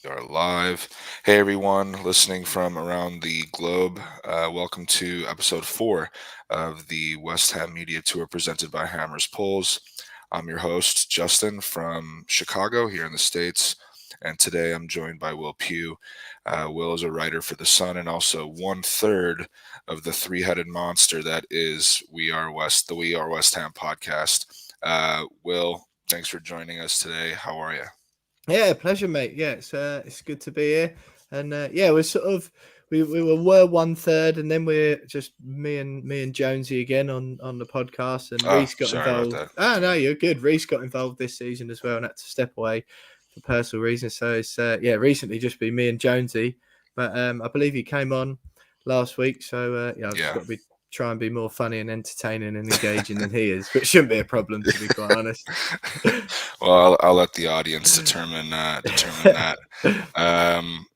Are live. Hey everyone listening from around the globe. Welcome to episode 4 of the West Ham Media Tour presented by Hammers Pulls. I'm your host, Justin, from Chicago here in the States. And today I'm joined by Will Pugh. Will is a writer for The Sun and also 1/3 of the three-headed monster that is the We Are West Ham podcast. Will, thanks for joining us today. How are you? Yeah, pleasure, mate. Yeah, it's good to be here, and we're we were 1/3, and then we're just me and Jonesy again on the podcast, and Oh, Reese got sorry about involved. that. Ah, no, Yeah. you're good. Reese got involved this season as well, and had to step away for personal reasons. So it's recently just been me and Jonesy, but I believe he came on last week. So I've just Yeah. got to try and be more funny and entertaining and engaging than he is, which shouldn't be a problem, to be quite honest. Well, I'll let the audience determine that.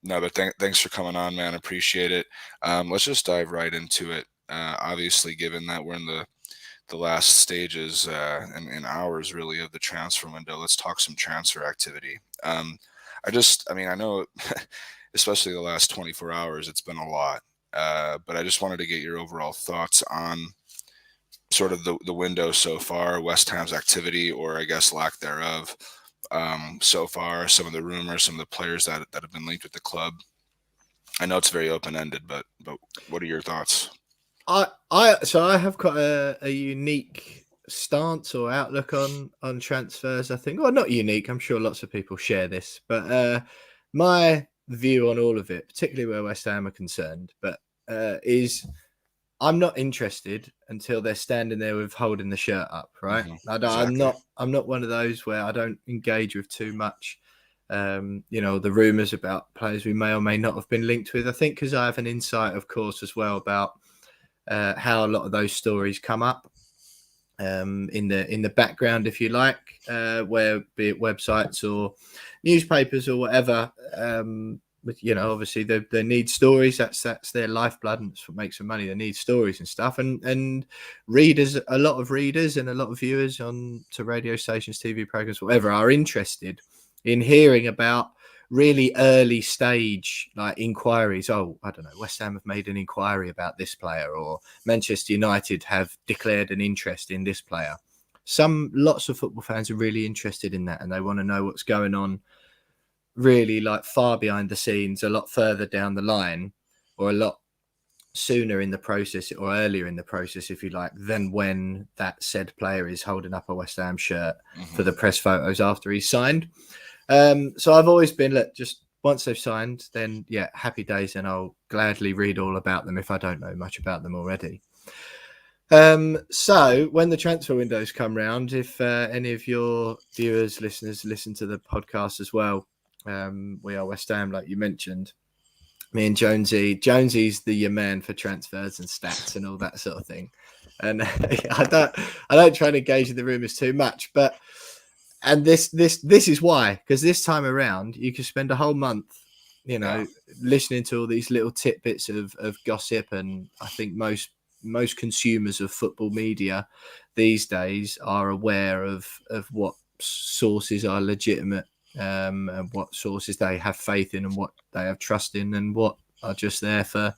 No, but thanks for coming on, man. Appreciate it. Let's just dive right into it. Obviously, given that we're in the last stages and hours really of the transfer window, let's talk some transfer activity. I know, especially the last 24 hours, it's been a lot. But I just wanted to get your overall thoughts on sort of the window so far, West Ham's activity, or I guess lack thereof, so far, some of the rumors, some of the players that have been linked with the club. I know it's very open-ended, but what are your thoughts? I have quite a unique stance or outlook on transfers. I think, well, not unique. I'm sure lots of people share this, but my view on all of it, particularly where West Ham are concerned, is I'm not interested until they're standing there with holding the shirt up, right? Exactly. I'm not one of those where I don't engage with too much. The rumors about players we may or may not have been linked with. I think because I have an insight, of course, as well about how a lot of those stories come up in the background, if you like, where be it websites or newspapers or whatever. But obviously they need stories. That's their lifeblood, and that's what makes them money. They need stories and stuff, and readers, a lot of readers and a lot of viewers on to radio stations, TV programs, whatever, are interested in hearing about really early stage like inquiries. Oh, I don't know, West Ham have made an inquiry about this player, or Manchester United have declared an interest in this player. Lots of football fans are really interested in that, and they want to know what's going on really like far behind the scenes, a lot further down the line, or a lot sooner in the process or earlier in the process, if you like, than when that said player is holding up a West Ham shirt for the press photos after he's signed. So I've always been, look, just once they've signed, then yeah, happy days, and I'll gladly read all about them if I don't know much about them already. So when the transfer windows come round, if any of your viewers, listeners listen to the podcast as well, We Are West Ham, like you mentioned, me and Jonesy's the man for transfers and stats and all that sort of thing. And I don't try and engage in the rumours too much, but this is why, because this time around you can spend a whole month, listening to all these little tidbits of gossip, and I think most consumers of football media these days are aware of what sources are legitimate, and what sources they have faith in and what they have trust in, and what are just there for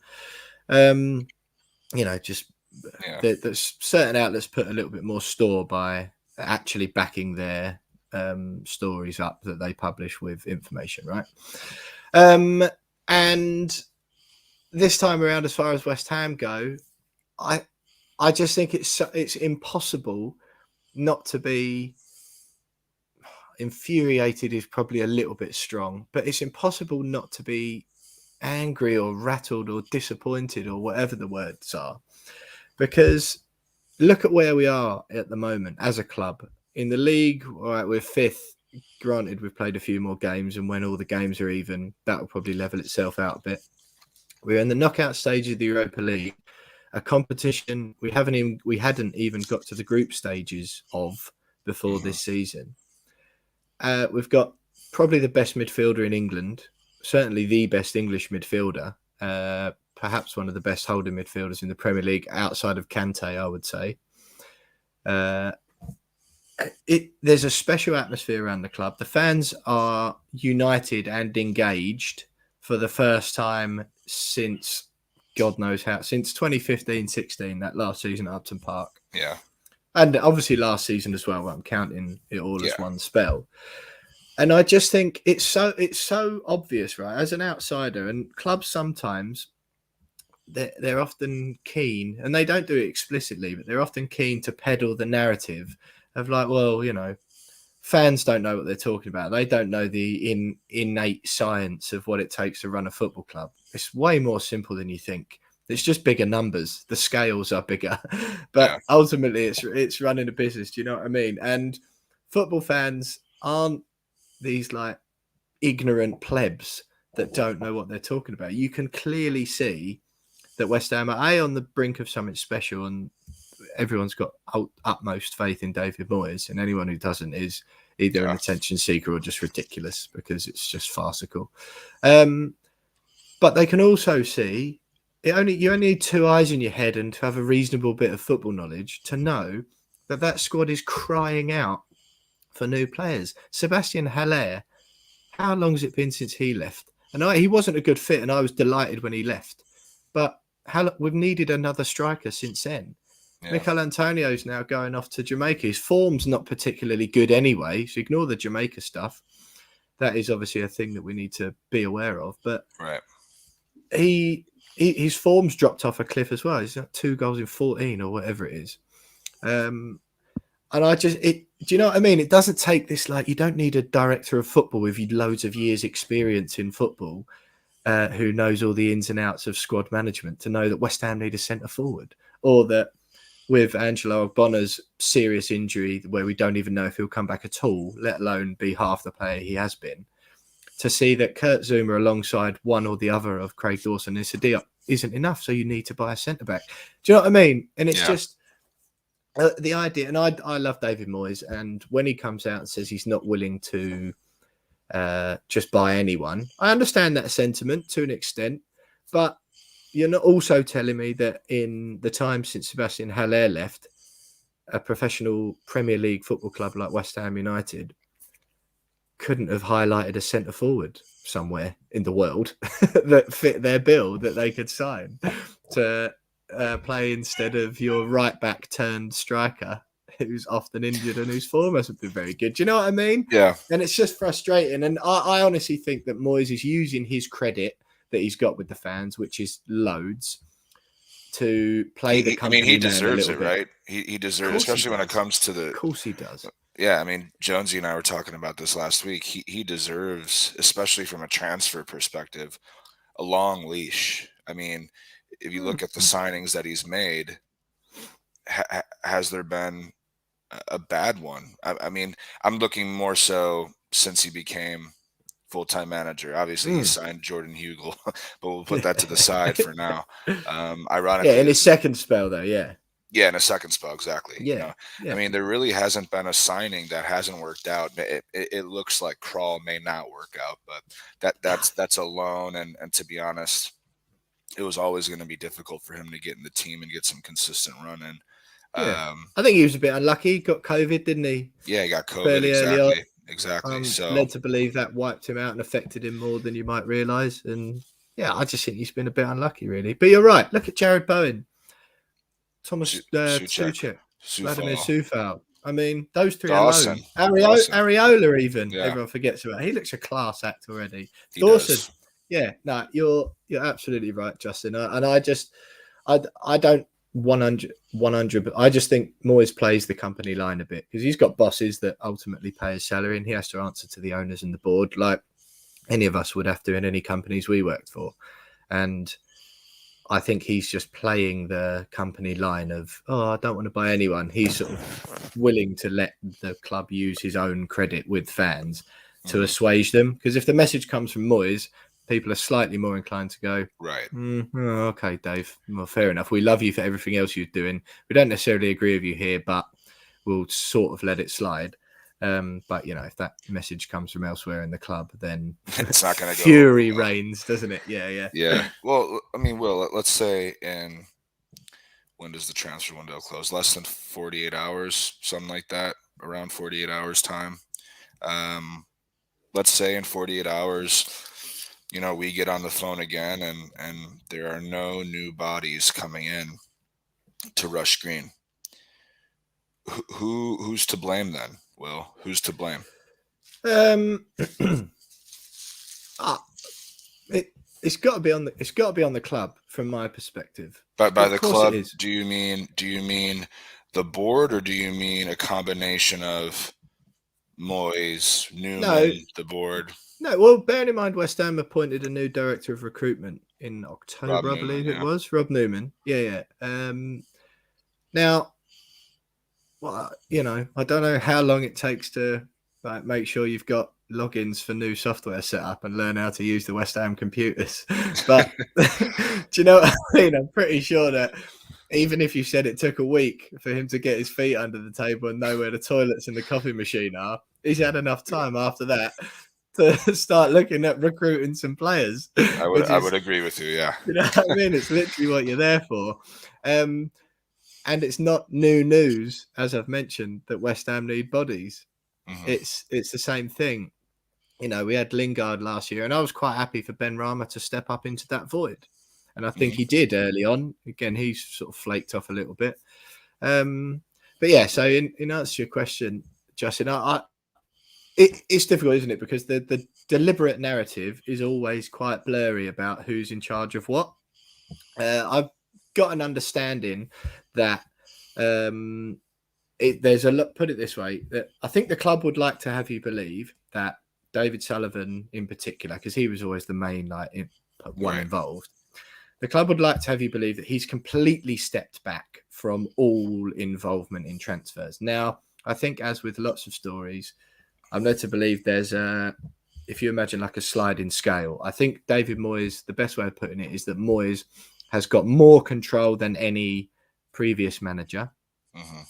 there's certain outlets put a little bit more store by actually backing their stories up that they publish with information, right? And this time around, as far as West Ham go, I just think it's impossible not to be infuriated, is probably a little bit strong, but it's impossible not to be angry or rattled or disappointed or whatever the words are, because look at where we are at the moment as a club in the league. All right, we're fifth. Granted, we've played a few more games, and when all the games are even, that will probably level itself out a bit. We're in the knockout stage of the Europa League, a competition we hadn't even got to the group stages of before this season. We've got probably the best midfielder in England, certainly the best English midfielder, perhaps one of the best holding midfielders in the Premier League outside of Kante, I would say. there's a special atmosphere around the club. The fans are united and engaged for the first time since God knows how, since 2015-16, that last season at Upton Park. Yeah. And obviously last season as well. I'm counting it all as Yeah. one spell. And I just think it's so obvious, right? As an outsider, and clubs sometimes they're often keen, and they don't do it explicitly, but they're often keen to peddle the narrative of like, well, you know, fans don't know what they're talking about. They don't know the innate science of what it takes to run a football club. It's way more simple than you think. It's just bigger numbers. The scales are bigger, but ultimately, it's running a business. Do you know what I mean? And football fans aren't these like ignorant plebs that don't know what they're talking about. You can clearly see that West Ham are on the brink of something special, and everyone's got utmost faith in David Moyes, and anyone who doesn't is either an attention seeker or just ridiculous, because it's just farcical. But they can also see you only need two eyes in your head and to have a reasonable bit of football knowledge to know that squad is crying out for new players. Sebastian Haller, how long has it been since he left? And he wasn't a good fit, and I was delighted when he left. But we've needed another striker since then. Yeah. Mikel Antonio's now going off to Jamaica. His form's not particularly good anyway, so ignore the Jamaica stuff. That is obviously a thing that we need to be aware of. But his form's dropped off a cliff as well. He's got 2 goals in 14 or whatever it is. And do you know what I mean? It doesn't take this, like, you don't need a director of football with loads of years experience in football who knows all the ins and outs of squad management to know that West Ham need a centre forward, or that with Angelo Ogbonna's serious injury where we don't even know if he'll come back at all, let alone be half the player he has been, to see that Kurt Zouma alongside one or the other of Craig Dawson and Sadia isn't enough. So you need to buy a centre back. Do you know what I mean? And it's just the idea. And I love David Moyes. And when he comes out and says he's not willing to just buy anyone, I understand that sentiment to an extent. But you're not also telling me that in the time since Sebastian Haller left, a professional Premier League football club like West Ham United couldn't have highlighted a centre forward somewhere in the world that fit their bill that they could sign to play instead of your right back turned striker who's often injured and whose form hasn't been very good. Do you know what I mean? Yeah. And it's just frustrating. And I honestly think that Moyes is using his credit that he's got with the fans, which is loads, to play the company. I mean, he deserves it, right? He deserves it, especially when it comes to the... Of course he does. Yeah, I mean, Jonesy and I were talking about this last week. He deserves, especially from a transfer perspective, a long leash. I mean, if you look at the signings that he's made, has there been a bad one? I mean, I'm looking more so since he became full-time manager. Obviously, he signed Jordan Hugel, but we'll put that to the side for now. Ironically, in his second spell, though, Yeah, in a second spell, exactly. Yeah, I mean, there really hasn't been a signing that hasn't worked out. It looks like Krall may not work out, but that's a loan. And to be honest, it was always going to be difficult for him to get in the team and get some consistent run in. I think he was a bit unlucky. He got COVID, didn't he? Yeah, he got COVID. Fairly early on. Exactly. So led to believe that wiped him out and affected him more than you might realise. And yeah, I just think he's been a bit unlucky, really. But you're right. Look at Jared Bowen. Thomas Souček, Vladimir Coufal. I mean, those three Dawson. alone. Areola even. Everyone forgets about. He looks a class act already. Dawson. Does. Yeah, no, you're absolutely right, Justin. And I don't 100, but I just think Moyes plays the company line a bit because he's got bosses that ultimately pay his salary, and he has to answer to the owners and the board like any of us would have to in any companies we worked for. And I think he's just playing the company line of, I don't want to buy anyone. He's sort of willing to let the club use his own credit with fans to assuage them. Because if the message comes from Moyes, people are slightly more inclined to go, right. Okay, Dave. Well, fair enough. We love you for everything else you're doing. We don't necessarily agree with you here, but we'll sort of let it slide. But if that message comes from elsewhere in the club, then it's not going to go. Fury reigns, doesn't it? Yeah. Well, I mean, Will, let's say when does the transfer window close? Less than 48 hours, something like that, around 48 hours time. Um, let's say in 48 hours, we get on the phone again, and there are no new bodies coming in to Rush Green. Who's to blame then, Will? Who's to blame? Um, ah, it's got to be on the club from my perspective. But by Of the course it club, is. do you mean the board, or do you mean a combination of Moyes, No, Newman, the board? no. Well, bearing in mind West Ham appointed a new director of recruitment in Rob October, I Newman, believe it yeah. was Rob Newman. Yeah. Now, well, I don't know how long it takes to make sure you've got logins for new software set up and learn how to use the West Ham computers. But do you know what I mean? I'm pretty sure that even if you said it took a week for him to get his feet under the table and know where the toilets and the coffee machine are, he's had enough time after that to start looking at recruiting some players, which I is, would agree with you, yeah. you know what I mean? It's literally what you're there for. And it's not new news, as I've mentioned, that West Ham need bodies. Hmm. It's the same thing. We had Lingard last year, and I was quite happy for Ben Rama to step up into that void. And I think Hmm. he did early on. Again, he's sort of flaked off a little bit. But yeah, so in answer to your question, Justin, it's difficult, isn't it? Because the deliberate narrative is always quite blurry about who's in charge of what. I've got an understanding that there's a lot. Put it this way: that I think the club would like to have you believe that David Sullivan, in particular, because he was always the main one Right. involved. The club would like to have you believe that he's completely stepped back from all involvement in transfers. Now, I think, as with lots of stories, I'm led to believe there's if you imagine like a sliding scale. I think David Moyes, the best way of putting it is that Moyes has got more control than any previous manager, Hmm.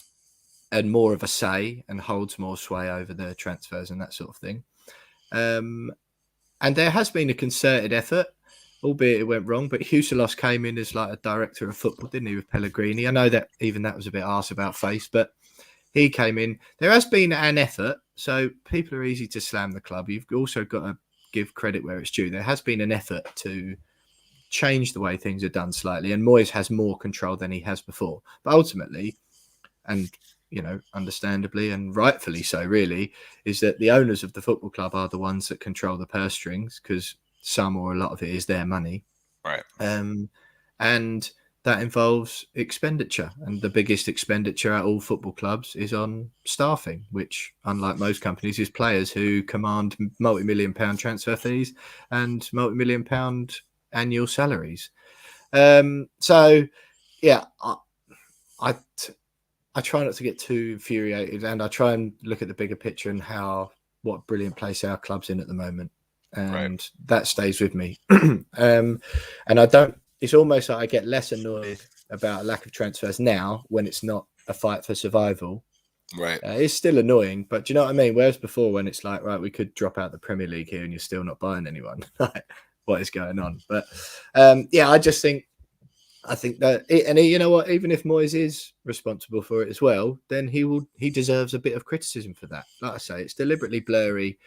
and more of a say, and holds more sway over the transfers and that sort of thing. And there has been a concerted effort, albeit it went wrong. But Huselos came in as like a director of football, didn't he, with Pellegrini? I know that even that was a bit arse about face, but he came in. There has been an effort, so people are easy to slam the club. You've also got to give credit where it's due. There has been an effort to change the way things are done slightly, and Moyes has more control than he has before. But ultimately, and understandably and rightfully so, really, is that the owners of the football club are the ones that control the purse strings, because some or a lot of it is their money. Right. And that involves expenditure, and the biggest expenditure at all football clubs is on staffing, which, unlike most companies, is players who command multi-million-pound transfer fees and multi-million-pound annual salaries. So yeah, I I try not to get too infuriated, and I try and look at the bigger picture and what a brilliant place our club's in at the moment, Right. and that stays with me. And I don't. It's almost like I get less annoyed about a lack of transfers now when it's not a fight for survival. Right. It's still annoying, but do you know what I mean? Whereas before, when it's like, right, we could drop out the Premier League here, and you're still not buying anyone. Like, what is going on? But yeah, I think that, you know what? Even if Moyes is responsible for it as well, then he deserves a bit of criticism for that. Like I say, it's deliberately blurry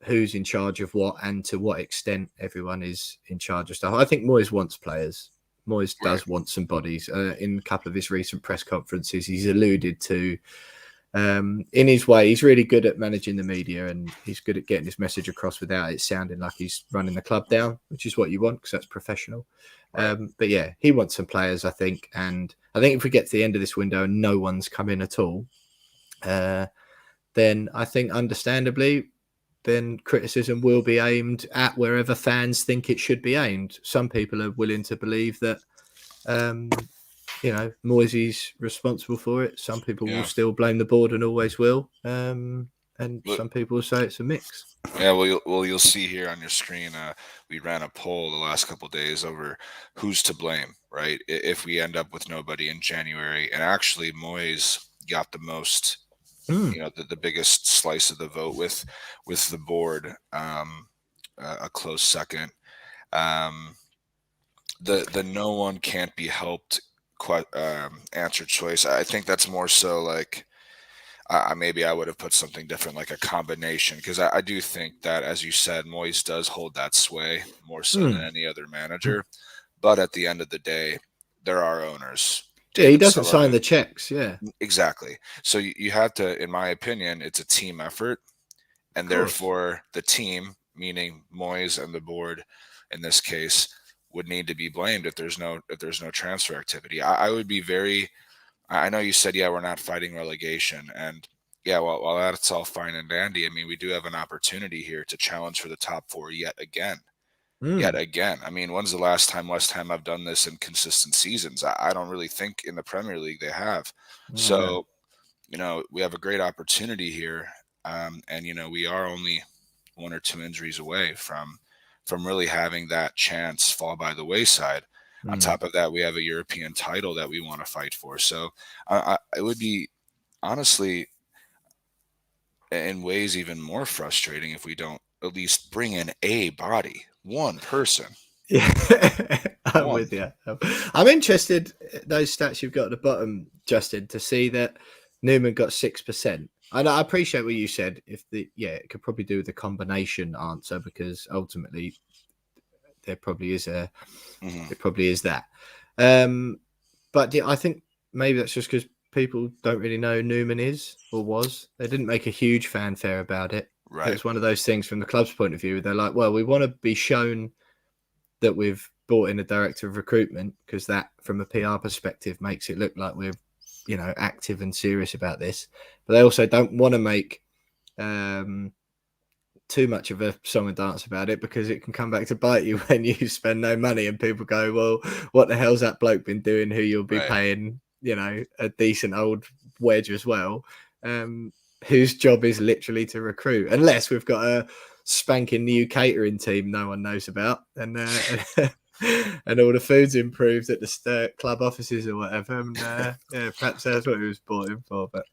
who's in charge of what and to what extent everyone is in charge of stuff. I think Moyes wants players. Moyes Right. does want some bodies. In a couple of his recent press conferences, he's alluded to, in his way, he's really good at managing the media, and he's good at getting his message across without it sounding like he's running the club down, which is what you want, because that's professional. Right. But yeah, he wants some players, I think. And I think if we get to the end of this window and no one's come in at all, then I think, understandably, then criticism will be aimed at wherever fans think it should be aimed. Some people are willing to believe that, Moisey's responsible for it. Some people will Yeah. still blame the board and always will. And Look, some people will say it's a mix. yeah. Well, you'll see here on your screen. We ran a poll the last couple of days over who's to blame. Right. If we end up with nobody in January, and actually Moyes got the most, Mm. the biggest slice of the vote with the board, a close second. Um, the no one can't be helped answer choice. I think that's more so like maybe I would have put something different, like a combination, because I do think that, as you said, Moyes does hold that sway more so than any other manager. But at the end of the day, there are owners. Yeah, he David doesn't sign the Sullivan, checks. Yeah, exactly. So you have to, in my opinion, it's a team effort, of and course. therefore the team, meaning Moyes and the board, in this case, would need to be blamed if there's no transfer activity. I would be very. I know you said, yeah, we're not fighting relegation, and yeah, well, while that's all fine and dandy, I mean, we do have an opportunity here to challenge for the top four yet again. Yet Mm. again. I mean, when's the last time West Ham have done this in consistent seasons? I don't really think in the Premier League they have. Oh, no. So, we have a great opportunity here, and we are only one or two injuries away from really having that chance fall by the wayside. On Mm. top of that, we have a European title that we want to fight for. So, it would be honestly, in ways, even more frustrating if we don't at least bring in a body, one person, Yeah, I'm one. with you. I'm interested those stats you've got at the bottom, Justin, to see that Newman got 6%. And I appreciate what you said. It could probably do with the combination answer because ultimately there probably is Mhm. it probably is that. But yeah, I think maybe that's just because people don't really know who Newman is or was. They didn't make a huge fanfare about it. It Right. was one of those things from the club's point of view. They're like, well, we want to be shown that we've brought in a director of recruitment because that, from a PR perspective, makes it look like we're, active and serious about this. But they also don't want to make too much of a song and dance about it because it can come back to bite you when you spend no money and people go, well, what the hell's that bloke been doing who you'll be Right. paying, a decent old wedge as well, whose job is literally to recruit, unless we've got a spanking new catering team no one knows about and and all the food's improved at the club offices or whatever. And yeah, perhaps that's what he was brought in for. But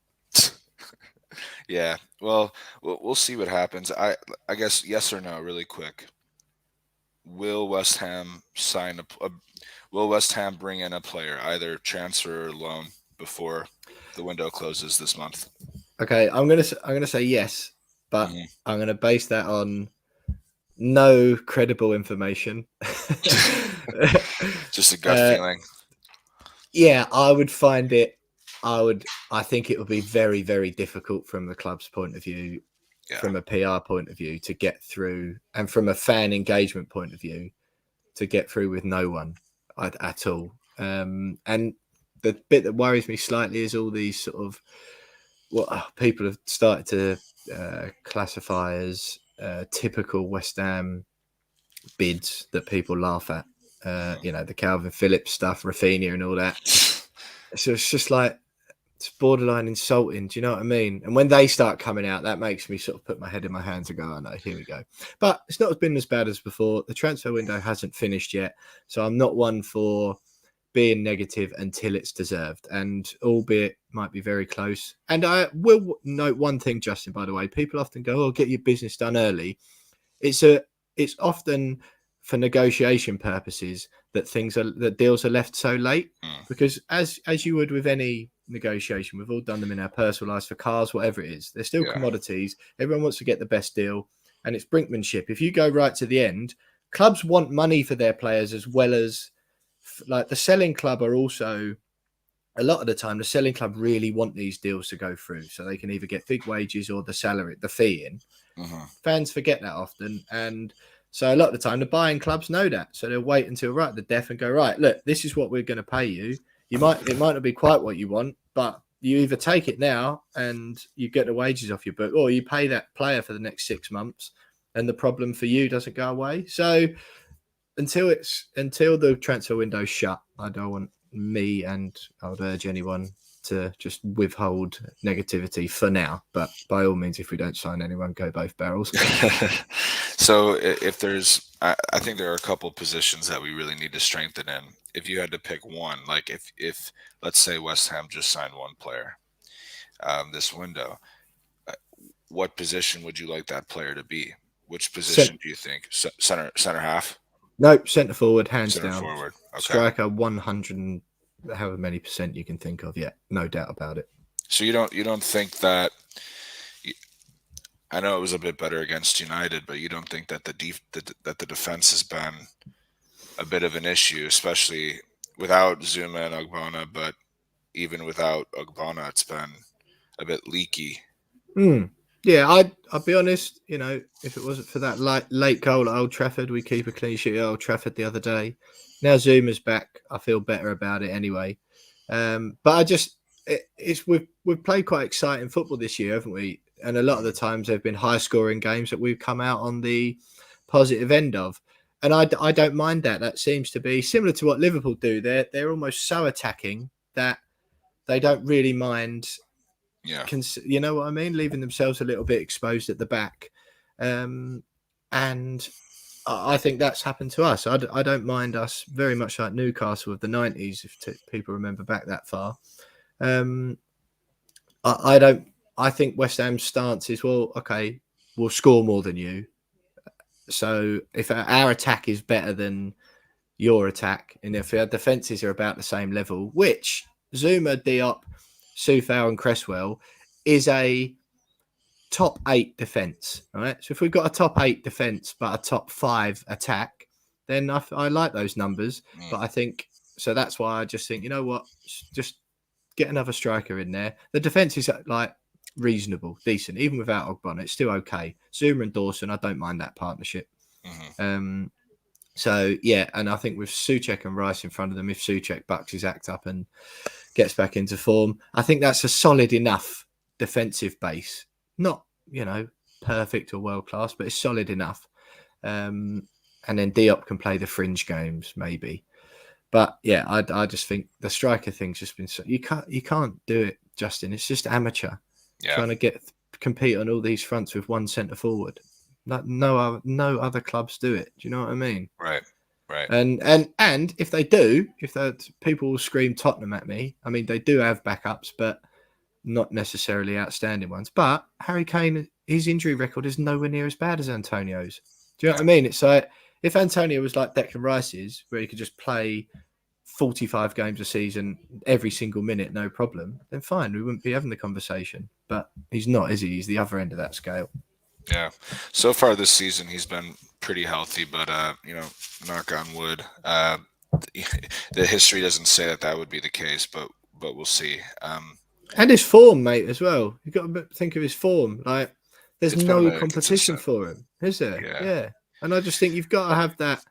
Yeah. Well, we'll see what happens. I guess, yes or no, really quick. Will West Ham Will West Ham bring in a player, either transfer or loan, before the window closes this month? okay, I'm gonna say yes, but Mhm. I'm gonna base that on no credible information. Just a gut uh, feeling. yeah, I would find it. I think it would be very, very difficult from the club's point of view, Yeah. from a PR point of view, to get through, and from a fan engagement point of view, to get through with no one at all. And the bit that worries me slightly is all these sort of what people have started to classify as typical West Ham bids that people laugh at. The Calvin Phillips stuff, Rafinha, and all that. So it's just like it's borderline insulting. Do you know what I mean? And when they start coming out, that makes me sort of put my head in my hands and go, "Oh no, here we go." But it's not been as bad as before. The transfer window hasn't finished yet, so I'm not one for being negative until it's deserved, and albeit might be very close. And I will note one thing, Justin, by the way. People often go, "Oh, get your business done early." It's often for negotiation purposes that deals are left so late, Mm. because as you would with any negotiation, we've all done them in our personal lives for cars, whatever it is. They're still Yeah. commodities. Everyone wants to get the best deal, and it's brinkmanship. If you go right to the end, clubs want money for their players as well as like the selling club are also a lot of the time the selling club really want these deals to go through so they can either get big wages or the fee in. Hmm. Fans forget that often, and so a lot of the time the buying clubs know that, so they'll wait until right at the death and go, right, look, this is what we're going to pay you. It might not be quite what you want, but you either take it now and you get the wages off your book, or you pay that player for the next 6 months and the problem for you doesn't go away. So until the transfer window's shut, I don't want me, and I would urge anyone to just withhold negativity for now. But by all means, if we don't sign anyone, go both barrels. So if I think there are a couple positions that we really need to strengthen in. If you had to pick one, like if let's say West Ham just signed one player this window, uh, what position would you like that player to be? Which position Cent- do you think? Center half, nope, centre forward, hands center down. forward. Okay. Striker, 110%. however many percent you can think of. Yeah, no doubt about it. So you don't think that I know it was a bit better against United, but you don't think that that the defense has been a bit of an issue, especially without Zuma and Ogbonna, but even without Ogbonna, it's been a bit leaky. Yeah, I'll be honest. If it wasn't for that late goal at Old Trafford, we keep a clean sheet at Old Trafford the other day. Now Zuma's back, I feel better about it anyway. But I just we've played quite exciting football this year, haven't we? And a lot of the times they've been high scoring games that we've come out on the positive end of. And I don't mind that. That seems to be similar to what Liverpool do. They're almost so attacking that they don't really mind. Yeah, You know what I mean? Leaving themselves a little bit exposed at the back. And I think that's happened to us. I don't mind us very much like Newcastle of the 90s, if people remember back that far. I don't. I think West Ham's stance is, well, okay, we'll score more than you. So if our attack is better than your attack, and if our defences are about the same level, which Zuma, Diop, Soufal and Cresswell is a top 8 defence, right? So if we've got a top 8 defence but a top 5 attack, then I like those numbers. But I think, so that's why I just think, you know what, just get another striker in there. The defence is like reasonable, decent, even without Ogbonna, it's still okay. Zuma and Dawson, I don't mind that partnership. So yeah, and I think with Souček and Rice in front of them, if Souček bucks his act up and gets back into form, I think that's a solid enough defensive base. Not, perfect or world class, but it's solid enough. And then Diop can play the fringe games, maybe. But yeah, I just think the striker thing's just been so you can't do it, Justin. It's just amateur trying to compete on all these fronts with one centre forward. No other clubs do it. Do you know what I mean? right. And if they do, people will scream Tottenham at me. I mean, they do have backups, but not necessarily outstanding ones. But Harry Kane, his injury record is nowhere near as bad as Antonio's. Do you know what I mean? It's like if Antonio was like Declan Rice's, where he could just play 45 games a season every single minute, no problem, then fine, we wouldn't be having the conversation. But he's not, is he? He's the other end of that scale. Yeah. So far this season, he's been pretty healthy, but knock on wood. The history doesn't say that would be the case, but we'll see. And his form, mate, as well. You've got to think of his form. Like, there's no competition for him, is there? Yeah. And I just think you've got to have that.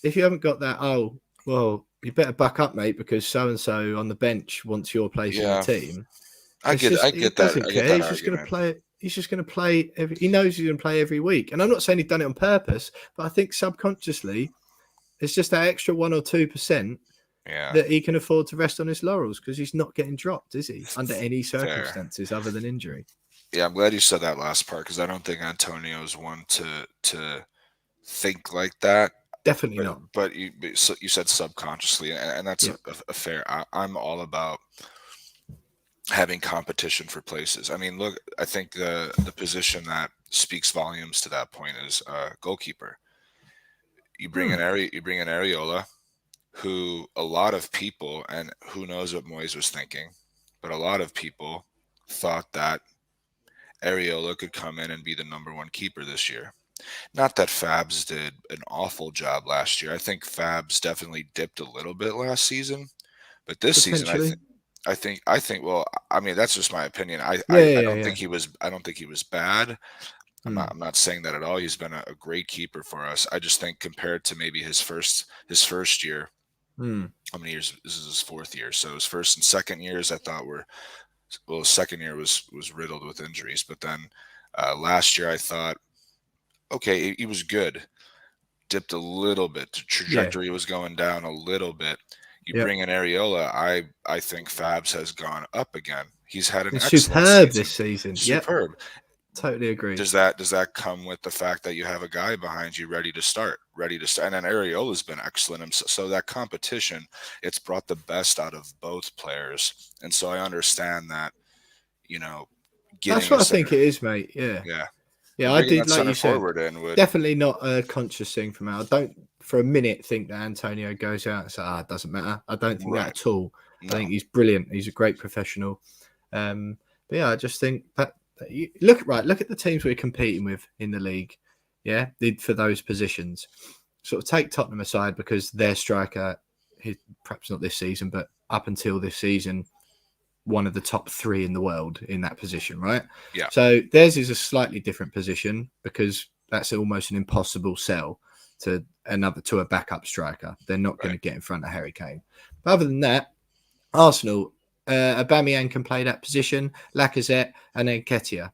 If you haven't got that, oh, well, you better buck up, mate, because so and so on the bench wants your place in the team. I get that. He doesn't care. He's just going to play. He's just going to play. He knows he's going to play every week. And I'm not saying he's done it on purpose, but I think subconsciously, it's just that extra 1 or 2% that he can afford to rest on his laurels because he's not getting dropped, is he? Under any circumstances other than injury. Yeah, I'm glad you said that last part because I don't think Antonio is one to think like that. Definitely not. But you said subconsciously, and that's a fair. I'm all about having competition for places. I mean, look, I think the position that speaks volumes to that point is goalkeeper. You bring in Areola, who a lot of people, and who knows what Moyes was thinking, but a lot of people thought that Areola could come in and be the number 1 keeper this year. Not that Fabs did an awful job last year. I think Fabs definitely dipped a little bit last season, but this season I think. Well, I mean, that's just my opinion. I don't think he was. I don't think he was bad. I'm not saying that at all. He's been a great keeper for us. I just think compared to maybe his first year. How many years? This is his 4th year. So his first and second years, I thought his second year was riddled with injuries. But then last year, I thought, okay, he was good. Dipped a little bit. The trajectory was going down a little bit. You bring in Areola, I think Fabs has gone up again. He's had an excellent superb this season. Superb. Yep. Totally agree. Does that come with the fact that you have a guy behind you ready to start? And then Areola's been excellent. So that competition, it's brought the best out of both players. And so I understand that, that's what I think it is, mate. Yeah. Yeah, I did, like you said, definitely not a conscious thing from out. I don't for a minute think that Antonio goes out and says, it doesn't matter. I don't think that at all. I No. think he's brilliant. He's a great professional. But yeah, I just think that you look at the teams we're competing with in the league. Yeah, for those positions. Sort of take Tottenham aside because their striker, perhaps not this season, but up until this season, one of the top 3 in the world in that position, right? Yeah. So theirs is a slightly different position because that's almost an impossible sell to a backup striker. They're not going to get in front of Harry Kane. But other than that, Arsenal, Aubameyang can play that position, Lacazette, and then Nketiah.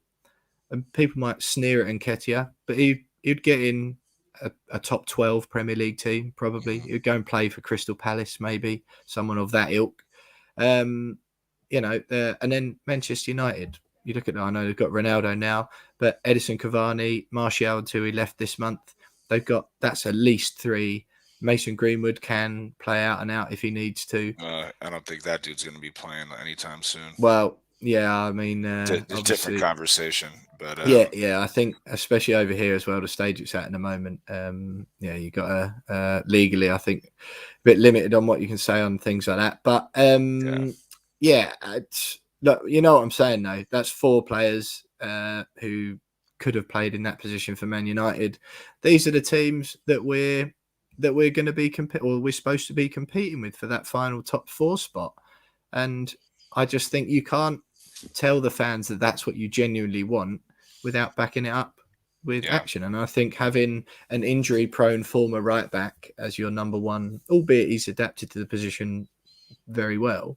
And people might sneer at Nketiah, but he'd get in a top 12 Premier League team, probably. He'd go and play for Crystal Palace, maybe, someone of that ilk. And then Manchester United. You look at I know they've got Ronaldo now, but Edison Cavani, Martial until he left this month. That's at least 3. Mason Greenwood can play out and out if he needs to. I don't think that dude's going to be playing anytime soon. Well, yeah, I mean, it's different conversation, but yeah, I think especially over here as well, the stage it's at the moment. You got to legally, I think, a bit limited on what you can say on things like that. But look, you know what I'm saying though. That's 4 players who could have played in that position for Man United. These are the teams that we're going to be we're supposed to be competing with for that final top 4 spot. And I just think you can't tell the fans that that's what you genuinely want without backing it up with action. And I think having an injury-prone former right back as your number 1, albeit he's adapted to the position very well,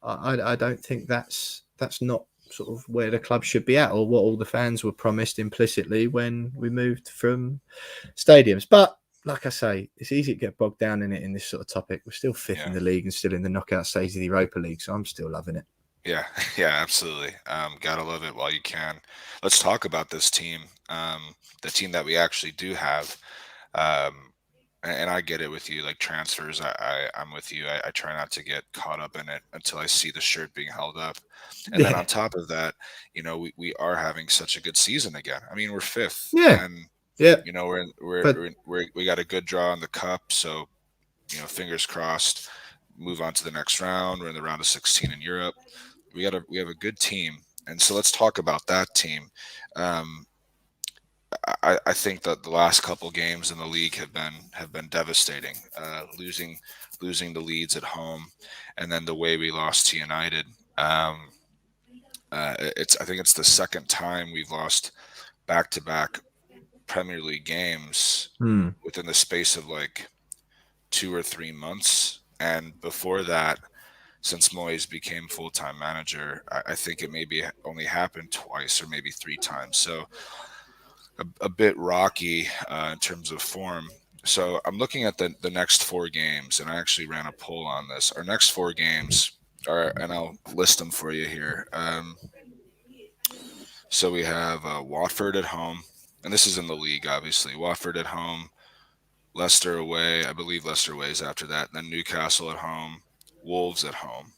I don't think that's not sort of where the club should be at, or what all the fans were promised implicitly when we moved from stadiums. But like I say, it's easy to get bogged down in it in this sort of topic. We're still 5th in the league and still in the knockout stage of the Europa League, so I'm still loving it. Yeah, absolutely. Gotta love it while you can. Let's talk about this team, the team that we actually do have. And I get it with you, like transfers. I'm with you. I try not to get caught up in it until I see the shirt being held up. And then on top of that, we are having such a good season again. I mean, we're 5th. And we got a good draw in the cup, so fingers crossed. Move on to the next round. We're in the round of 16 in Europe. We have a good team, and so let's talk about that team. I think that the last couple games in the league have been devastating. Losing the leads at home, and then the way we lost to United. I think it's the second time we've lost back-to-back Premier League games within the space of like 2 or 3 months. And before that, since Moyes became full-time manager, I think it maybe only happened twice or maybe 3 times. So a bit rocky in terms of form. So I'm looking at the next 4 games, and I actually ran a poll on this. Our next 4 games are, and I'll list them for you here. So we have Watford at home, and this is in the league, obviously. Watford at home, Leicester away. I believe Leicester away is after that. Then Newcastle at home, Wolves at home.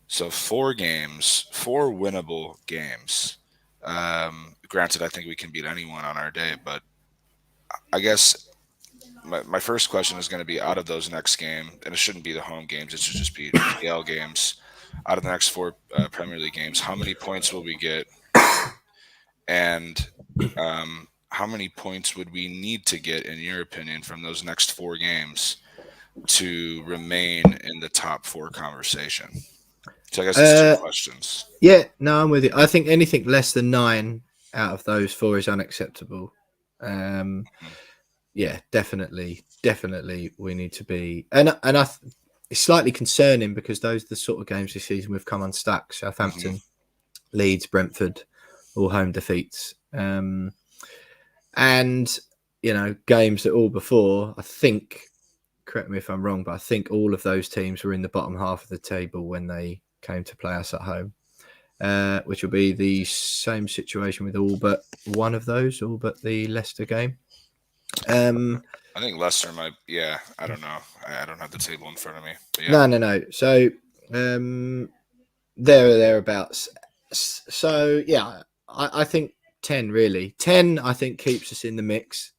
So 4 games, 4 winnable games. Granted, I think we can beat anyone on our day, but I guess my first question is going to be, out of those next game, and it shouldn't be the home games, it should just be PL games. Out of the next 4 Premier League games, how many points will we get? And how many points would we need to get, in your opinion, from those next 4 games to remain in the top 4 conversation? So I guess it's 2 questions. Yeah, no, I'm with you. I think anything less than 9 out of those 4 is unacceptable. Yeah, definitely we need to be, and it's slightly concerning because those are the sort of games this season we've come unstuck. Southampton, Leeds, Brentford, all home defeats. And games that all before, I think, correct me if I'm wrong, but I think all of those teams were in the bottom half of the table when they came to play us at home, which will be the same situation with all but one of those, all but the Leicester game. I think Leicester might. Yeah, I don't know. I don't have the table in front of me. But yeah. No. So thereabouts. So yeah, I think 10 really. 10 I think keeps us in the mix.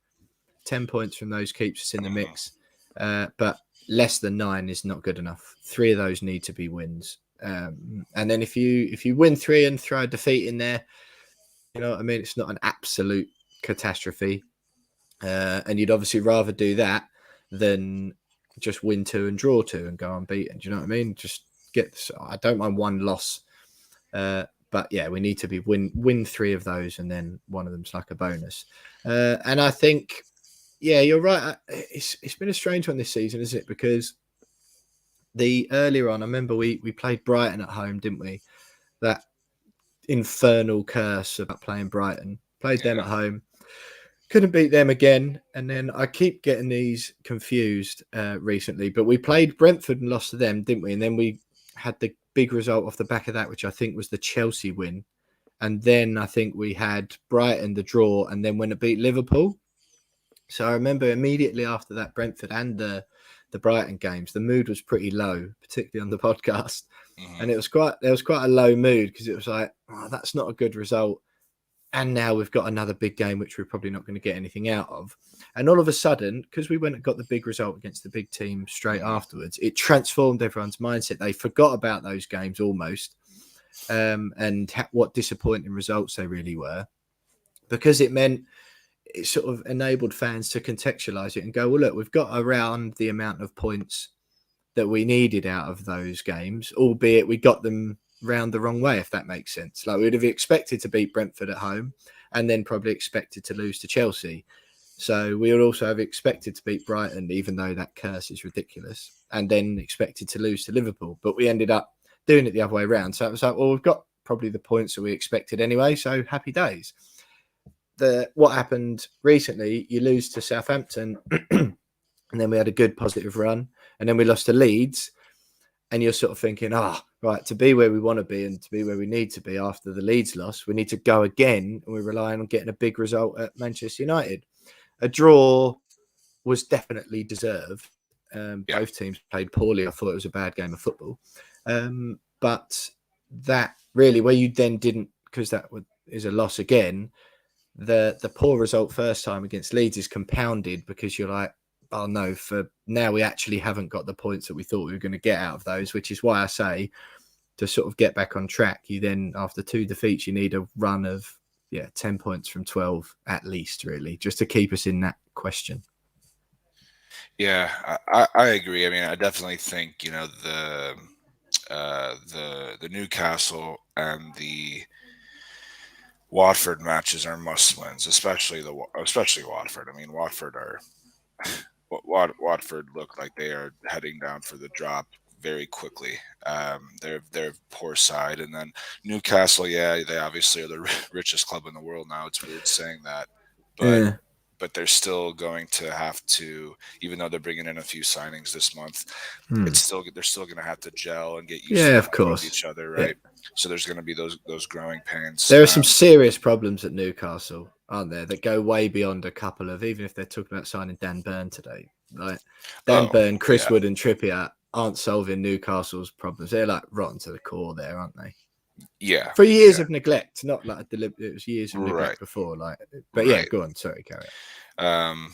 10 points from those keeps us in the mix. But less than 9 is not good enough. 3 of those need to be wins. And then if you win 3 and throw a defeat in there, you know what I mean? It's not an absolute catastrophe. And you'd obviously rather do that than just win 2 and draw 2 and go unbeaten. Do you know what I mean? Just I don't mind 1 loss. But yeah, we need to be win 3 of those, and then one of them's like a bonus. And I think, yeah, you're right. It's been a strange one this season, isn't it? Because earlier on, I remember we played Brighton at home, didn't we? That infernal curse about playing Brighton. Played them at home, couldn't beat them again, and then I keep getting these confused recently. But we played Brentford and lost to them, didn't we? And then we had the big result off the back of that, which I think was the Chelsea win. And then I think we had Brighton the draw, and then when it beat Liverpool. So I remember immediately after that Brentford and the Brighton games, the mood was pretty low, particularly on the podcast. Mm-hmm. And there was quite a low mood because it was like, oh, that's not a good result. And now we've got another big game, which we're probably not going to get anything out of. And all of a sudden, because we went and got the big result against the big team straight afterwards, it transformed everyone's mindset. They forgot about those games almost, and what disappointing results they really were, because it meant it sort of enabled fans to contextualize it and go, well, look, we've got around the amount of points that we needed out of those games, albeit we got them round the wrong way, if that makes sense. Like, we'd have expected to beat Brentford at home and then probably expected to lose to Chelsea. So we would also have expected to beat Brighton, even though that curse is ridiculous, and then expected to lose to Liverpool. But we ended up doing it the other way around. So it was like, well, we've got probably the points that we expected anyway, so happy days. What happened recently, you lose to Southampton and then we had a good positive run, and then we lost to Leeds, and you're sort of thinking, right, to be where we want to be and to be where we need to be after the Leeds loss, we need to go again, and we're relying on getting a big result at Manchester United. A draw was definitely deserved. Both teams played poorly. I thought it was a bad game of football. But that really, where you then didn't, because that is a loss again, the poor result first time against Leeds is compounded because you're like, oh no, for now we actually haven't got the points that we thought we were going to get out of those, which is why I say to sort of get back on track, you then, after 2 defeats, you need a run of 10 points from 12 at least, really, just to keep us in that question. Yeah, I agree. I mean, I definitely think, the Newcastle and the Watford matches are must-wins, especially Watford. I mean, Watford look like they are heading down for the drop very quickly. They're a poor side, and then Newcastle, they obviously are the richest club in the world now. It's weird saying that, but they're still going to have to, even though they're bringing in a few signings this month, they're still going to have to gel and get used to each other, right? Yeah. So there's going to be those growing pains. There are some serious problems at Newcastle, aren't there, that go way beyond a couple of, even if they're talking about signing Dan Burn today, like Dan Burn, Chris Wood and Trippier aren't solving Newcastle's problems. They're like rotten to the core there, aren't they? Yeah. For years of neglect, not like it was years of neglect before. But go on. Sorry, carry on.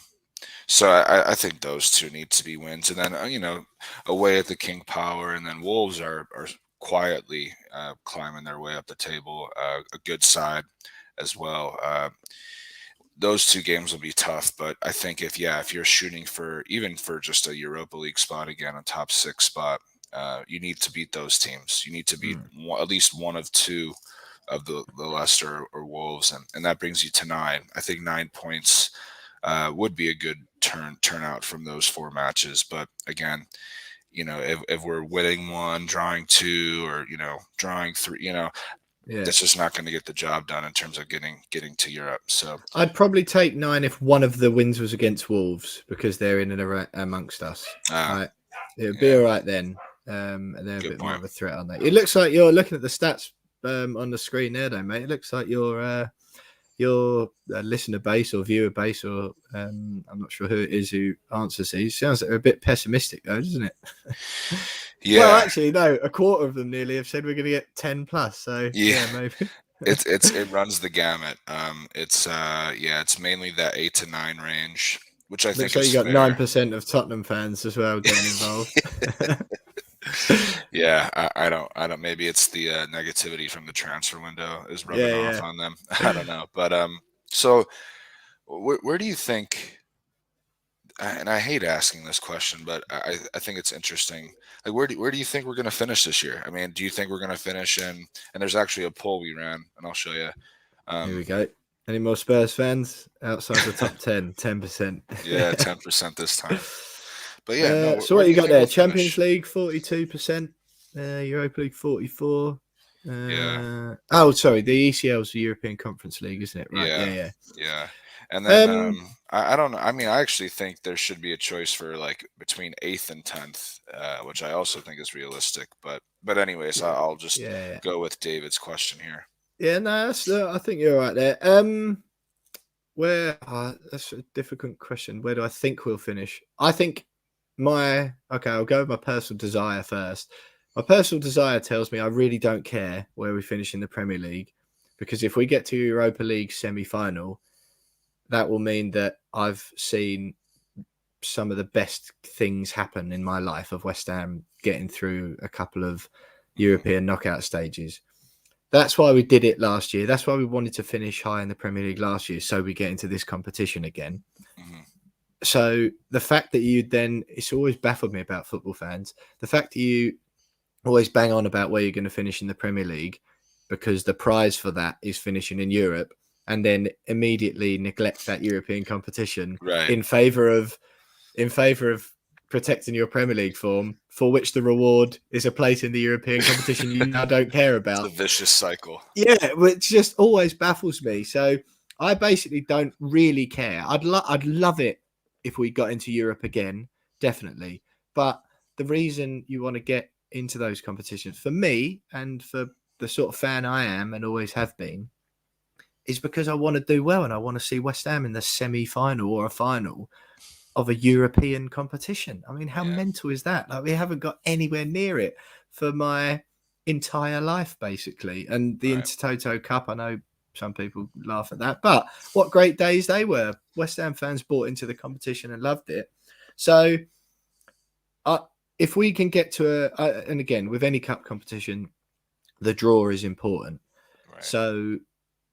So I think those two need to be wins, and then away at the King Power, and then Wolves are quietly climbing their way up the table. A good side as well. Those 2 games will be tough, but I think if you're shooting for just a Europa League spot again, a top 6 spot, you need to beat those teams. You need to beat at least one of 2 of the Leicester or Wolves, and that brings you to 9. I think 9 points would be a good turnout from those 4 matches. But again, if we're winning 1, drawing 2, or drawing 3, that's just not going to get the job done in terms of getting to Europe. So I'd probably take 9 if one of the wins was against Wolves, because they're in and amongst us. It would be all right then. And they're a bit more of a threat, aren't they? It looks like you're looking at the stats on the screen there, though, mate. It looks like your listener base or viewer base, or I'm not sure who it is who answers these. Sounds like they're a bit pessimistic, though, doesn't it? Yeah. Well, actually, no. A quarter of them nearly have said we're going to get 10 plus. So maybe. It runs the gamut. It's mainly that 8 to 9 range, which I think Looks like is you got fair. 9% of Tottenham fans as well getting involved. Yeah, I don't. Maybe it's the negativity from the transfer window is rubbing off Yeah. on them. I don't know, but so where do you think? And I hate asking this question, but I think it's interesting. Like, where do you think we're going to finish this year? I mean, do you think we're going to finish in? And there's actually a poll we ran, and I'll show you. Here we go. Any more Spurs fans outside the top 10? 10%. Yeah, 10% this time. But yeah, no. So Where what do you you got think there? we'll Champions finish? League 42%, Europa League 44. Yeah, Oh, sorry, the ECL's the European Conference League, isn't it? Right. yeah, Yeah. yeah. And then Um, I don't know. I mean, I actually think there should be a choice for like between 8th and 10th, which I also think is realistic. But anyways, I'll just yeah. go with David's question here. Yeah, no, I think you're right there. That's a difficult question. Where do I think we'll finish? I think I'll go with my personal desire first. My personal desire tells me I really don't care where we finish in the Premier League, because if we get to Europa League semi-final, that will mean that I've seen some of the best things happen in my life of West Ham getting through a couple of European knockout stages. That's why we did it last year. That's why we wanted to finish high in the Premier League last year, so we get into this competition again. Mm-hmm. So the fact that it's always baffled me about football fans. The fact that you always bang on about where you're going to finish in the Premier League, because the prize for that is finishing in Europe, and then immediately neglect that European competition Right. in favour of protecting your Premier League form, for which the reward is a place in the European competition you now don't care about. It's a vicious cycle. Yeah, which just always baffles me. So I basically don't really care. I'd love it if we got into Europe again, definitely. But the reason you want to get into those competitions, for me and for the sort of fan I am and always have been, is because I want to do well and I want to see West Ham in the semi-final or a final of a European competition. I mean, how mental is that? Like, we haven't got anywhere near it for my entire life, basically. And the Intertoto Cup, I know some people laugh at that, but what great days they were. West Ham fans bought into the competition and loved it. So if we can get to and again, with any cup competition, the draw is important. Right. So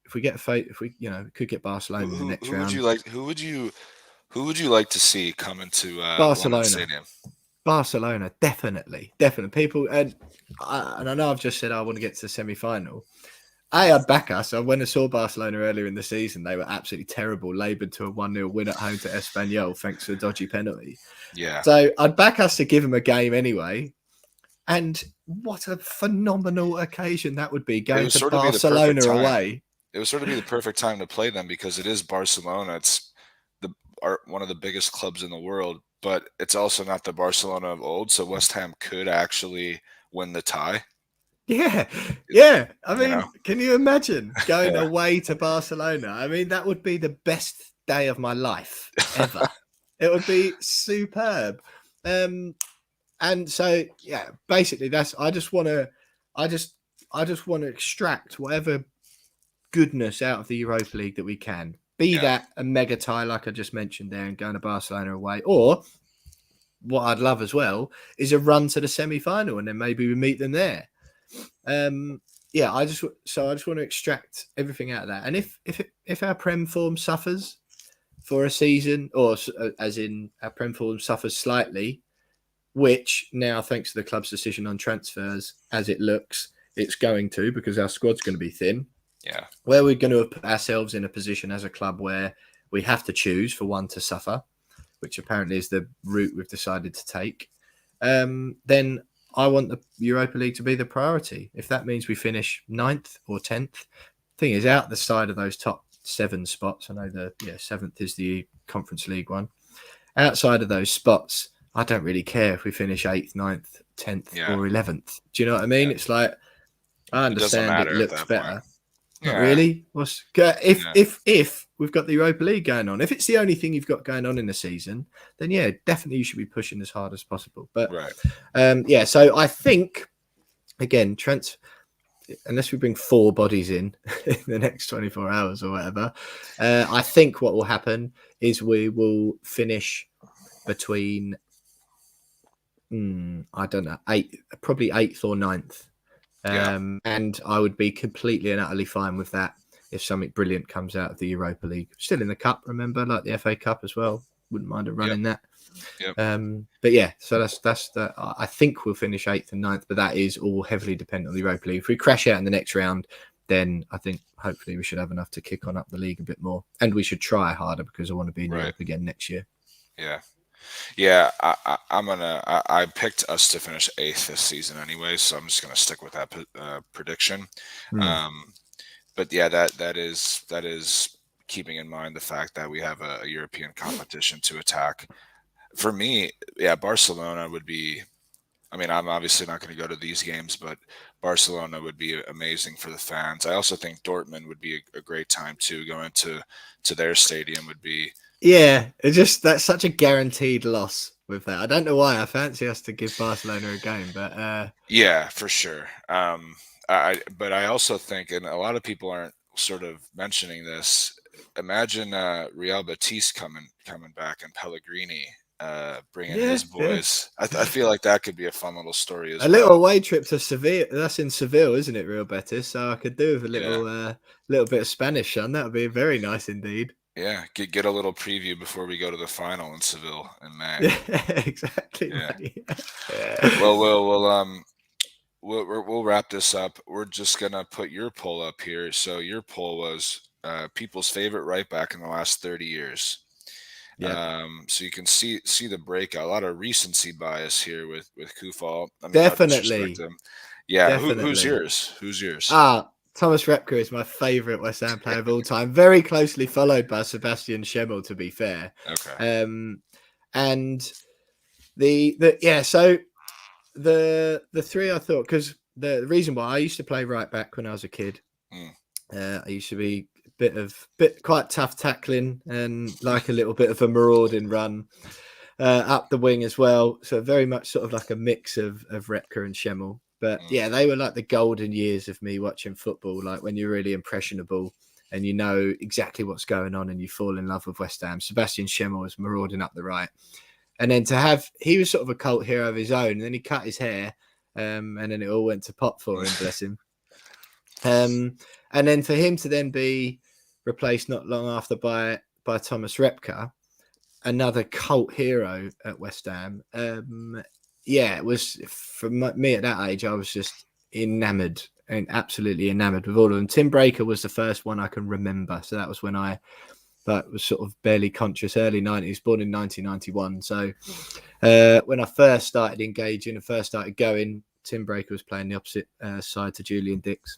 if we get could get Barcelona in the next round. Who would you like to see come into Barcelona Stadium? Barcelona, definitely. People, and I know I've just said I want to get to the semi-final. I'd back us. When I saw Barcelona earlier in the season, they were absolutely terrible, laboured to a 1-0 win at home to Espanyol thanks to a dodgy penalty. Yeah. So I'd back us to give them a game anyway. And what a phenomenal occasion that would be, going to Barcelona away. It would sort of be the perfect time to play them, because it is Barcelona. It's one of the biggest clubs in the world, but it's also not the Barcelona of old. So West Ham could actually win the tie. Yeah. I mean, can you imagine going away to Barcelona? I mean, that would be the best day of my life ever. It would be superb. And so, yeah, basically I just want to extract whatever goodness out of the Europa League that we can. Be that a mega tie, like I just mentioned there, and going to Barcelona away, or what I'd love as well is a run to the semi-final, and then maybe we meet them there. I just want to extract everything out of that. And if our Prem form suffers for a season, or as in our Prem form suffers slightly, which now, thanks to the club's decision on transfers, as it looks, it's going to, because our squad's going to be thin. Yeah. Where we're going to put ourselves in a position as a club where we have to choose for one to suffer, which apparently is the route we've decided to take, then I want the Europa League to be the priority. If that means we finish 9th or 10th, thing is, out the side of those top 7 spots, I know 7th is the Conference League one. Outside of those spots, I don't really care if we finish 8th, 9th, 10th or 11th. Do you know what I mean? Yeah. It's like, I understand it looks better. Point. Not really. If we've got the Europa League going on, if it's the only thing you've got going on in the season, then definitely you should be pushing as hard as possible. But so I think, again, unless we bring 4 bodies in the next 24 hours or whatever, I think what will happen is we will finish between, I don't know, probably 8th or 9th. Yeah. And I would be completely and utterly fine with that if something brilliant comes out of the Europa League. Still in the cup, remember, like the FA Cup as well. Wouldn't mind a run Yep. in that. Yep. But yeah, so that's the. I think we'll finish 8th and 9th, but that is all heavily dependent on the Europa League. If we crash out in the next round, then I think hopefully we should have enough to kick on up the league a bit more, and we should try harder because I want to be in Right. Europe again next year. Yeah. Yeah, I picked us to finish 8th this season anyway, so I'm just gonna stick with that prediction. But yeah, that is keeping in mind the fact that we have a European competition to attack. For me, yeah, Barcelona would be. I mean, I'm obviously not going to go to these games, but Barcelona would be amazing for the fans. I also think Dortmund would be a great time too. Going to their stadium would be. Yeah, that's such a guaranteed loss with that. I don't know why I fancy us to give Barcelona a game, but yeah, for sure. But I also think, and a lot of people aren't sort of mentioning this. Imagine Real Betis coming back and Pellegrini bringing his boys. I feel like that could be a fun little story as well. A little away trip to Seville. That's in Seville, isn't it, Real Betis? So I could do with a little bit of Spanish, son. That would be very nice indeed. Yeah, get a little preview before we go to the final in Seville in May. Yeah, exactly. Yeah. Well, we'll wrap this up. We're just gonna put your poll up here. So your poll was people's favorite right back in the last 30 years. Yeah. So you can see the breakout. A lot of recency bias here with Kufal. I mean, Definitely. Yeah. Definitely. Who's yours? Thomas Repka is my favourite West Ham player of all time. Very closely followed by Sebastian Schemmel, to be fair. Okay. And so the three I thought, because the reason why I used to play right back when I was a kid, I used to be quite tough tackling and like a little bit of a marauding run up the wing as well. So very much sort of like a mix of Repka and Schemmel. But yeah, they were like the golden years of me watching football, like when you're really impressionable and you know exactly what's going on and you fall in love with West Ham. Sebastian Schemmel was marauding up the right. And then he was sort of a cult hero of his own. And then he cut his hair and then it all went to pot for him, bless him. And then for him to then be replaced not long after by Thomas Repka, another cult hero at West Ham. It was for me at that age. I was just enamored and absolutely enamored with all of them. Tim Breaker was the first one I can remember. So that was when I was sort of barely conscious, early 90s, born in 1991. So when I first started engaging and first started going, Tim Breaker was playing the opposite side to Julian Dix.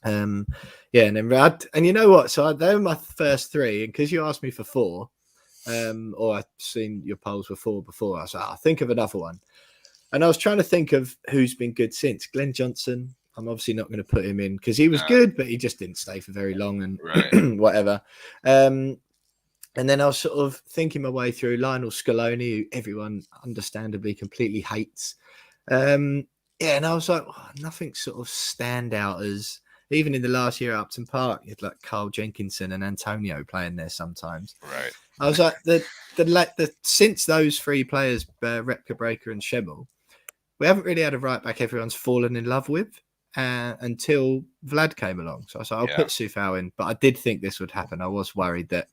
And then and you know what? So they were my first three, and because you asked me for four, or I've seen your polls for four before, I was like, I'll think of another one. And I was trying to think of who's been good since. Glenn Johnson, I'm obviously not going to put him in because he was good, but he just didn't stay for very long and whatever. And then I was sort of thinking my way through Lionel Scaloni, who everyone understandably completely hates. And I was like, nothing sort of stand out as, even in the last year at Upton Park, you had like Carl Jenkinson and Antonio playing there sometimes. Right. I was like, since those three players, Repka, Breaker and Schemmel, we haven't really had a right back everyone's fallen in love with until Vlad came along. So I was like, I'll put Soufal in, but I did think this would happen. I was worried that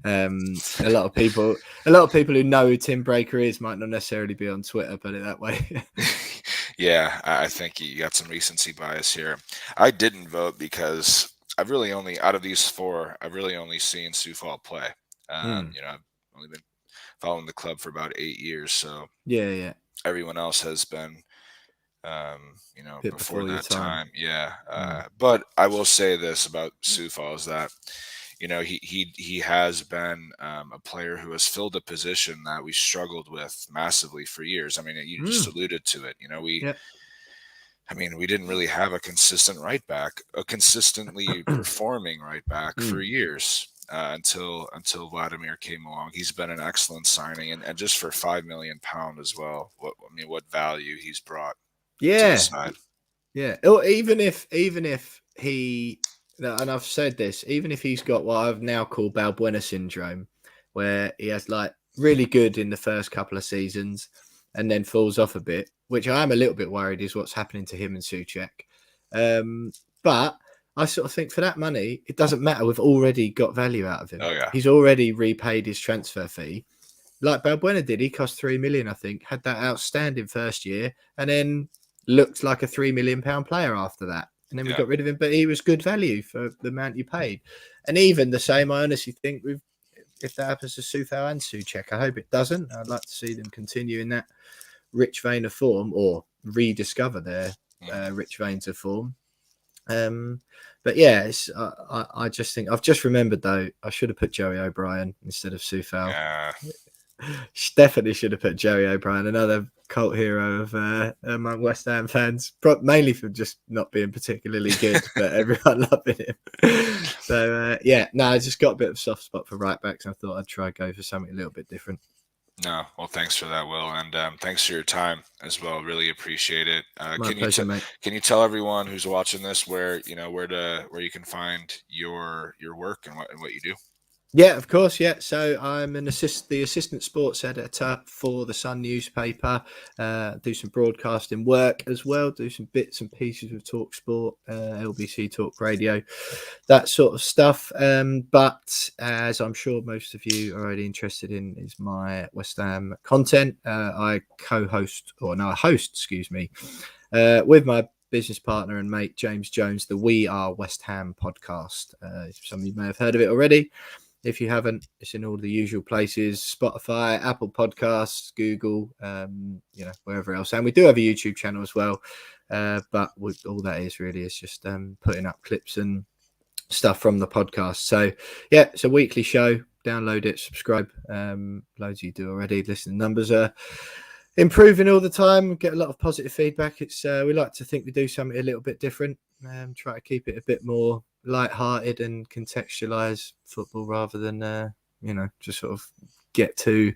a lot of people who know who Tim Breaker is might not necessarily be on Twitter, put it that way. Yeah, I think you got some recency bias here. I didn't vote because I've really only, out of these four, I've really only seen Soufal play. I've only been following the club for about 8 years, so yeah. Everyone else has been, before that time. But I will say this about Soufal is that, he has been a player who has filled a position that we struggled with massively for years. I mean, you just alluded to it. We didn't really have a consistent right back, a consistently performing right back for years until Vladimir came along. He's been an excellent signing, and just for £5 million as well. What value he's brought to the side. Yeah. Or even if he, and I've said this, even if he's got what I've now called Balbuena syndrome, where he has like really good in the first couple of seasons and then falls off a bit, which I am a little bit worried is what's happening to him and Suchek. But I sort of think for that money, it doesn't matter. We've already got value out of him. Oh yeah, He's already repaid his transfer fee. Like Balbuena did, he cost £3 million, I think, had that outstanding first year, and then looked like a £3 million player after that. And then we got rid of him, but he was good value for the amount you paid. And even the same, I honestly think, with if that happens to Sufal and Suchek, I hope it doesn't. I'd like to see them continue in that rich vein of form, or rediscover their rich veins of form. But yeah, I just think I've just remembered though, I should have put Joey O'Brien instead of Sufal. Yeah. Definitely should have put Joey O'Brien, another cult hero of among West Ham fans, mainly for just not being particularly good, but everyone loving him. So I just got a bit of a soft spot for right backs. I thought I'd try go for something a little bit different. No, well, thanks for that, Will, and thanks for your time as well. Really appreciate it. My pleasure, mate. Can you tell everyone who's watching this where you can find your work and what you do? Yeah, of course. Yeah, so I'm the assistant sports editor for the Sun newspaper. Do some broadcasting work as well. Do some bits and pieces with Talk Sport, LBC Talk Radio, that sort of stuff. But as I'm sure most of you are already interested in, is my West Ham content. I host, with my business partner and mate James Jones, the We Are West Ham podcast. Some of you may have heard of it already. If you haven't, it's in all the usual places: Spotify, Apple Podcasts, Google, wherever else. And we do have a YouTube channel as well. But all that is really is just putting up clips and stuff from the podcast. So yeah, it's a weekly show. Download it, subscribe. Loads of you do already. Listening numbers are improving all the time. Get a lot of positive feedback. It's we like to think we do something a little bit different. Try to keep it a bit more light-hearted and contextualize football rather than just sort of get too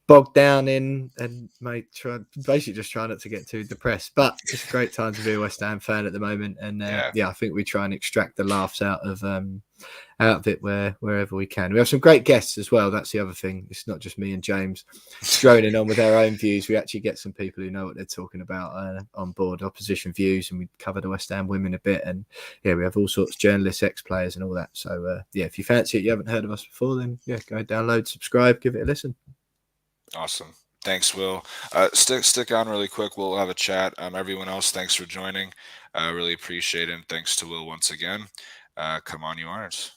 bogged down in and basically just try not to get too depressed. But it's a great time to be a West Ham fan at the moment, and I think we try and extract the laughs out of it wherever we can. We have some great guests as well. That's the other thing. It's not just me and James droning on with our own views. We actually get some people who know what they're talking about on board, opposition views, and we cover the West Ham women a bit. And we have all sorts of journalists, ex-players and all that. So if you fancy it, you haven't heard of us before, then go download, subscribe, give it a listen. Awesome. Thanks, Will. Stick on really quick. We'll have a chat. Everyone else, thanks for joining. Really appreciate it. And thanks to Will once again. Come on, you Irons.